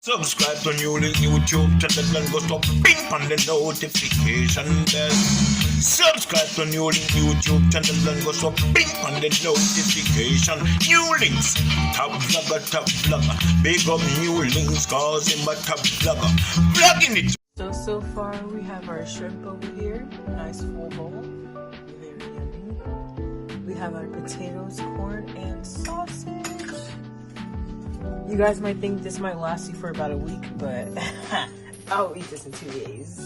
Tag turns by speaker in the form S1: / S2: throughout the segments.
S1: Subscribe to NEWLINK YouTube channel and go to ping on the notification bell. Subscribe to NEWLINK YouTube channel and go to ping on the notification. NEWLINKs, top vlogger. Big up NEWLINKs cause him a top vlogger. Vlogging it.
S2: So far we have our shrimp over here. Nice full bowl. Very yummy. We have our potatoes, corn, and sausage. You guys might think this might last you for about a week, but I'll eat this in 2 days.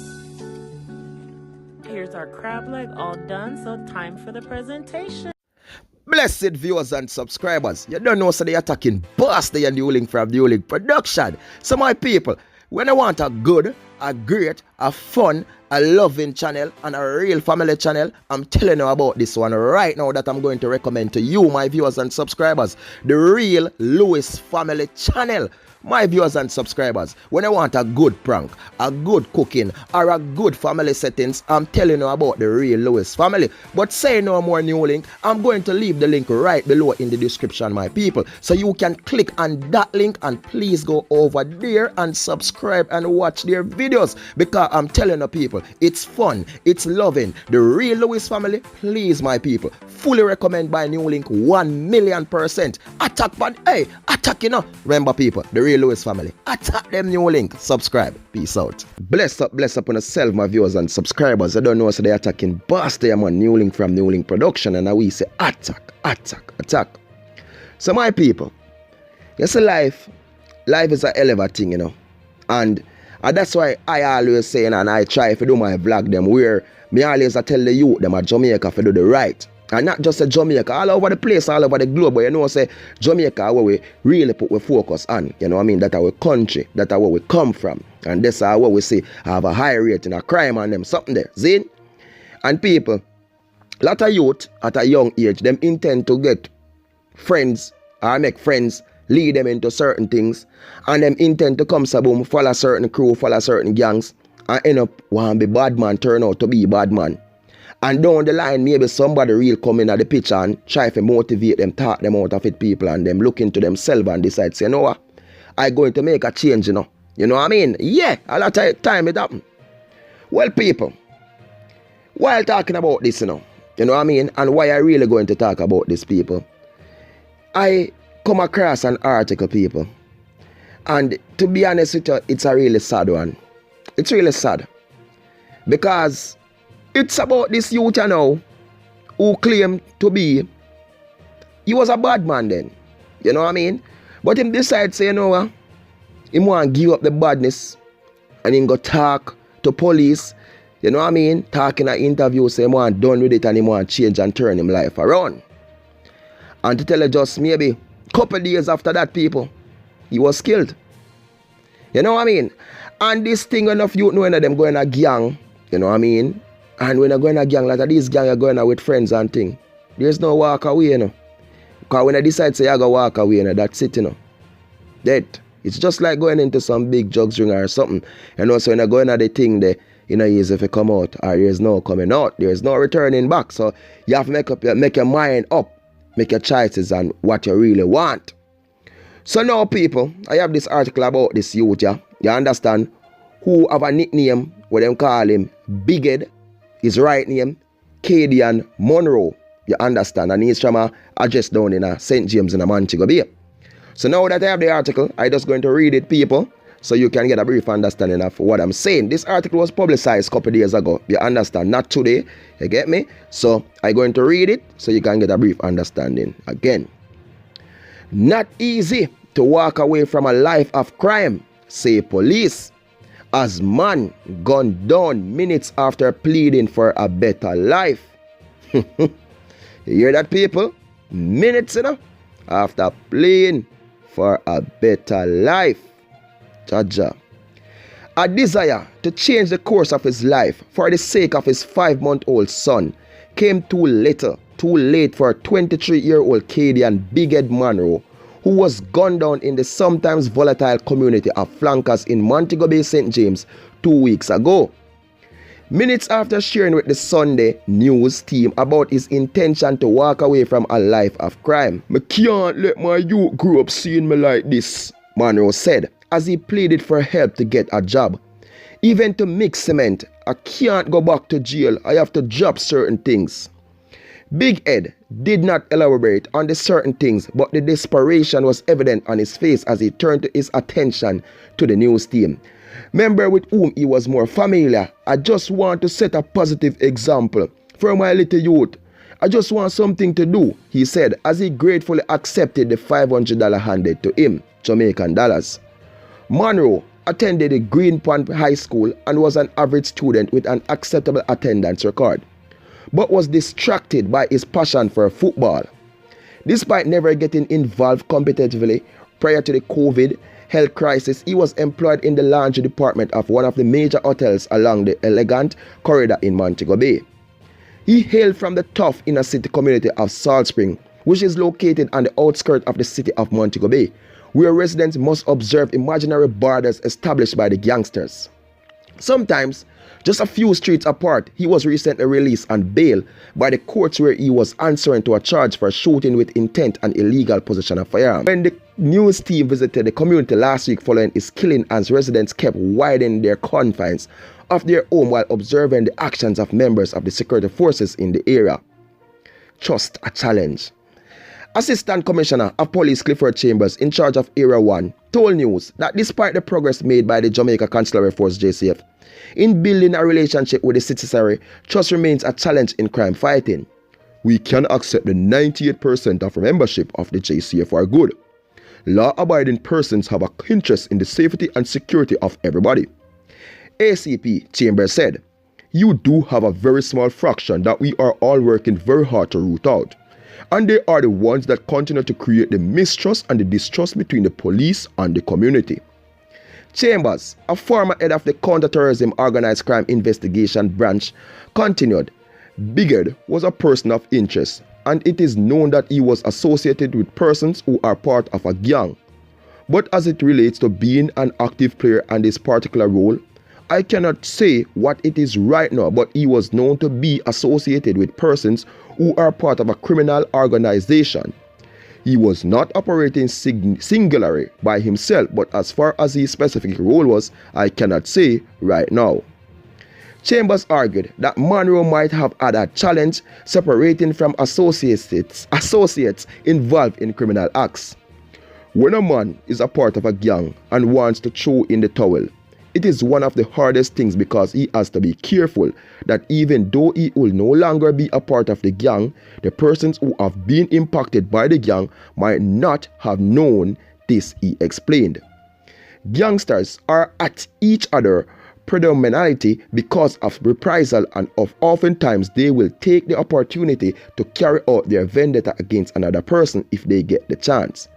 S2: Here's our crab leg all done, so time for the presentation.
S3: Blessed viewers and subscribers, you don't know so they attacking boss the NEWLINK from NEWLINK production. So my people, when I want a good, a great, a fun, a loving channel and a real family channel, I'm telling you about this one right now that I'm going to recommend to you, my viewers and subscribers. The Real Lewis Family Channel. My viewers and subscribers, when I want a good prank, a good cooking, or a good family settings, I'm telling you about the Real Lewis family. But say no more NEWLINK, I'm going to leave the link right below in the description, my people. So you can click on that link and please go over there and subscribe and watch their videos. Because I'm telling you people, it's fun, it's loving. The Real Lewis family, please my people, fully recommend by NEWLINK 1,000,000%. Attack, but hey, attack you know. Remember people, the Real Lewis family, attack them NEWLINK. Subscribe. Peace out. Bless up on yourself, my viewers and subscribers. I don't know so they attacking boss there, man. NEWLINK from NEWLINK production, and we say attack. So my people, you see life is a hell of a thing, you know. And that's why I always say, and I try to do my vlog them where me always tell the youth them at Jamaica to do the right. And not just a Jamaica, all over the place, all over the globe. But you know, say Jamaica where we really put we focus on. You know what I mean? That's our country. That's where we come from. And that's how we see have a high rate in a crime on them. Something there. See? And people, a lot of youth at a young age, them intend to get friends or make friends, lead them into certain things. And them intend to come boom, follow certain crew, follow certain gangs. And end up want to be bad man, turn out to be bad man. And down the line, maybe somebody real come in at the picture and try to motivate them, talk them out of it, people, and them look into themselves and decide, say, you know what, I'm going to make a change, you know. You know what I mean? Yeah, a lot of time it happen. Well, people, while talking about this, you know what I mean, and why I really going to talk about this, people, I come across an article, people, and to be honest with you, it's a really sad one. It's really sad. Because it's about this youth, you know, who claim to be, he was a bad man then, you know what I mean? But him decide, say, you know what, he want to give up the badness and he go talk to police, you know what I mean? Talk in an interview, say he want done with it and he want to change and turn him life around. And to tell you just maybe a couple days after that, people, he was killed. You know what I mean? And this thing enough youth knowing that them going a gang, you know what I mean? And when I go in a gang, like these gang are going out with friends and thing, there's no walk away, you know. Because when I decide say I go walk away, you know, that's it, you know. That it's just like going into some big drugs ring or something. And also when I go into the thing there, you know, easy if you come out or there's no coming out. There's no returning back. So you have to make your mind up, make your choices on what you really want. So now people, I have this article about this youth, yeah. You understand? Who have a nickname where them call him Big Head. His right name, Cadian Monroe. You understand? And he's from a address down in St. James in M0NTEG0 Bay. So now that I have the article, I'm just going to read it, people, so you can get a brief understanding of what I'm saying. This article was publicized a couple days ago. You understand? Not today. You get me? So I'm going to read it so you can get a brief understanding again. Not easy to walk away from a life of crime, say police, as man gunned down minutes after pleading for a better life. You hear that, people? Minutes, you know, after pleading for a better life. Jaja. A desire to change the course of his life for the sake of his 5-month-old son came too late for 23-year-old Cadian Big Head Monroe, who was gunned down in the sometimes volatile community of Flankers in Montego Bay, St. James 2 weeks ago. Minutes after sharing with the Sunday news team about his intention to walk away from a life of crime. "I can't let my youth grow up seeing me like this," Monroe said, as he pleaded for help to get a job. Even to mix cement, I can't go back to jail. I have to drop certain things. Big Ed did not elaborate on the certain things, but the desperation was evident on his face as he turned his attention to the news team. Member with whom he was more familiar, I just want to set a positive example for my little youth. I just want something to do, he said as he gratefully accepted the $500 handed to him, Jamaican dollars. Monroe attended the Greenpoint High School and was an average student with an acceptable attendance record, but was distracted by his passion for football. Despite never getting involved competitively prior to the COVID health crisis, he was employed in the laundry department of one of the major hotels along the elegant corridor in Montego Bay. He hailed from the tough inner city community of Salt Spring, which is located on the outskirts of the city of Montego Bay, where residents must observe imaginary borders established by the gangsters. Sometimes, just a few streets apart, he was recently released on bail by the courts where he was answering to a charge for shooting with intent and illegal possession of firearms. When the news team visited the community last week following his killing, as residents kept widening their confines of their home while observing the actions of members of the security forces in the area. Just a challenge. Assistant Commissioner of Police Clifford Chambers, in charge of Area 1, told news that despite the progress made by the Jamaica Consular Force JCF in building a relationship with the citizenry, trust remains a challenge in crime fighting. We can accept the 98% of membership of the JCF are good. Law-abiding persons have an interest in the safety and security of everybody. ACP Chambers said, "You do have a very small fraction that we are all working very hard to root out. And they are the ones that continue to create the mistrust and the distrust between the police and the community." Chambers, a former head of the Counterterrorism Organized Crime Investigation Branch, continued, "Bigard was a person of interest, and it is known that he was associated with persons who are part of a gang. But as it relates to being an active player and his particular role, I cannot say what it is right now, but he was known to be associated with persons who are part of a criminal organization. He was not operating singularly by himself, but as far as his specific role was, I cannot say right now." Chambers argued that Monroe might have had a challenge separating from associates involved in criminal acts. When a man is a part of a gang and wants to throw in the towel, it is one of the hardest things because he has to be careful that even though he will no longer be a part of the gang, the persons who have been impacted by the gang might not have known this, he explained. Gangsters are at each other predominantly because of reprisal, and oftentimes they will take the opportunity to carry out their vendetta against another person if they get the chance.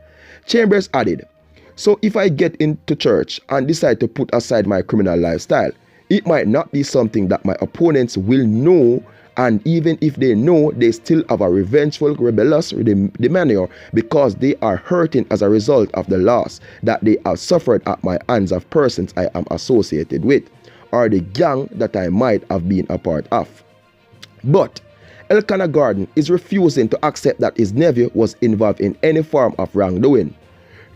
S3: Chambers added, "So if I get into church and decide to put aside my criminal lifestyle, it might not be something that my opponents will know, and even if they know, they still have a revengeful, rebellious demeanor because they are hurting as a result of the loss that they have suffered at my hands of persons I am associated with, or the gang that I might have been a part of." But Elkanah Gordon is refusing to accept that his nephew was involved in any form of wrongdoing.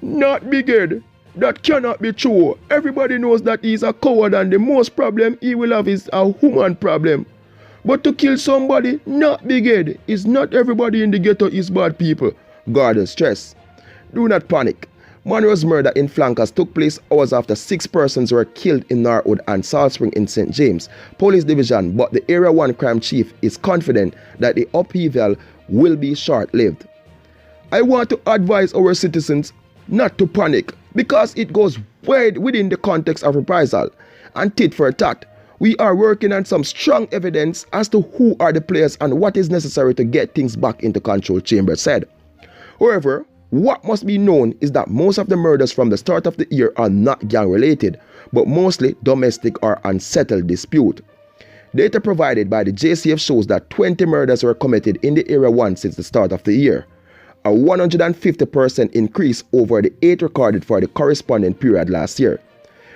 S3: "Not Bigard. That cannot be true. Everybody knows that he's a coward and the most problem he will have is a human problem. But to kill somebody, not Bigard. Is not everybody in the ghetto is bad people," Gordon stressed. "Do not panic. Monroe's murder in Flankers took place hours after 6 persons were killed in Norwood and Salt Spring in St. James Police Division, but the Area 1 crime chief is confident that the upheaval will be short-lived. "I want to advise our citizens not to panic because it goes way within the context of reprisal and tit for tat. We are working on some strong evidence as to who are the players and what is necessary to get things back into control," Chambers said. However, what must be known is that most of the murders from the start of the year are not gang-related, but mostly domestic or unsettled dispute. Data provided by the JCF shows that 20 murders were committed in the Area 1 since the start of the year, a 150% increase over the 8 recorded for the corresponding period last year.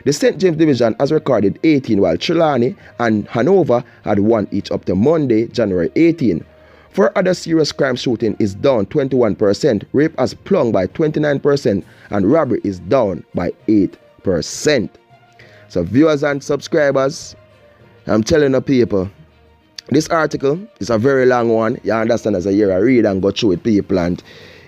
S3: The St. James Division has recorded 18, while Trelawney and Hanover had 1 each up to Monday, January 18. For other serious crime, shooting is down 21%, rape has plunged by 29%, and robbery is down by 8%. 100%. So viewers and subscribers, I'm telling the people, this article is a very long one. You understand, as a year I read and go through with people, and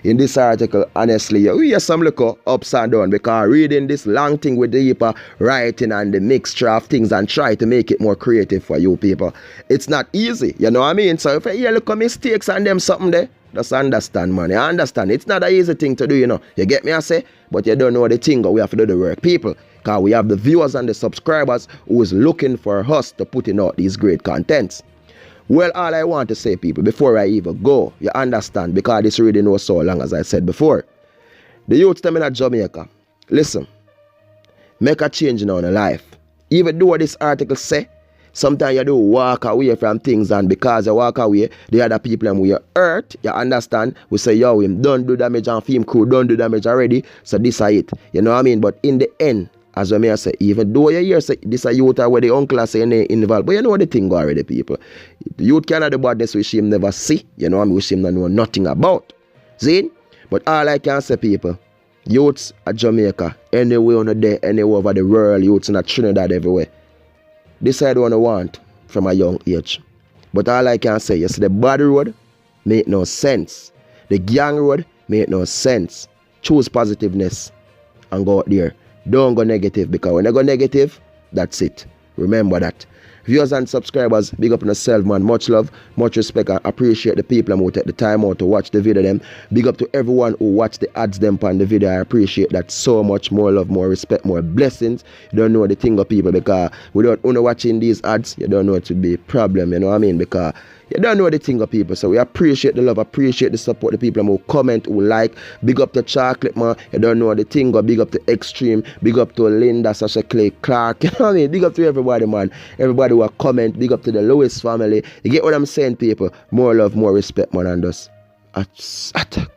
S3: in this article, honestly, you hear some look ups and down, because reading this long thing with the deeper writing and the mixture of things and try to make it more creative for you people, it's not easy, you know what I mean? So if you hear look at mistakes and them something there, just understand, man. You understand? It's not an easy thing to do, you know. You get me, I say? But you don't know the thing, we have to do the work, people. Because we have the viewers and the subscribers who is looking for us to put in out these great contents. Well, all I want to say, people, before I even go, you understand, because this reading was so long, as I said before. The youths them in Jamaica, listen, make a change in our life. Even though what this article say, sometimes you do walk away from things, and because you walk away, the other people and we hurt, you understand, we say, yo, him don't do damage, and film crew don't do damage already, so this is it, you know what I mean? But in the end, as I may say, even though you hear say this a youth where the uncle say involved, but you know the thing go already, people. The youth cannot do badness which him never see, you know, and which him not know nothing about. See? But all I can say, people, youths at Jamaica, anywhere on the day, anywhere over the world, youths in Trinidad everywhere. This I don't want from a young age. But all I can say, you see, the bad road make no sense. The gang road make no sense. Choose positiveness and go out there. Don't go negative, because when you go negative, that's it. Remember that. Viewers and subscribers, big up on yourself, man. Much love, much respect. I appreciate the people who take the time out to watch the video them. Big up to everyone who watch the ads them on the video. I appreciate that so much. More love, more respect, more blessings. You don't know the thing of people, because without watching these ads, you don't know it would be a problem, you know what I mean? Because you don't know the thing of people. So we appreciate the love, appreciate the support, the people who comment, who like. Big up to Chocolate, man. You don't know the thing of. Big up to Extreme. Big up to Linda, Sasha Clay, Clark. You know what I mean? Big up to everybody, man. Everybody who comment. Big up to the Lewis family. You get what I'm saying, people? More love, more respect, man, and just attack.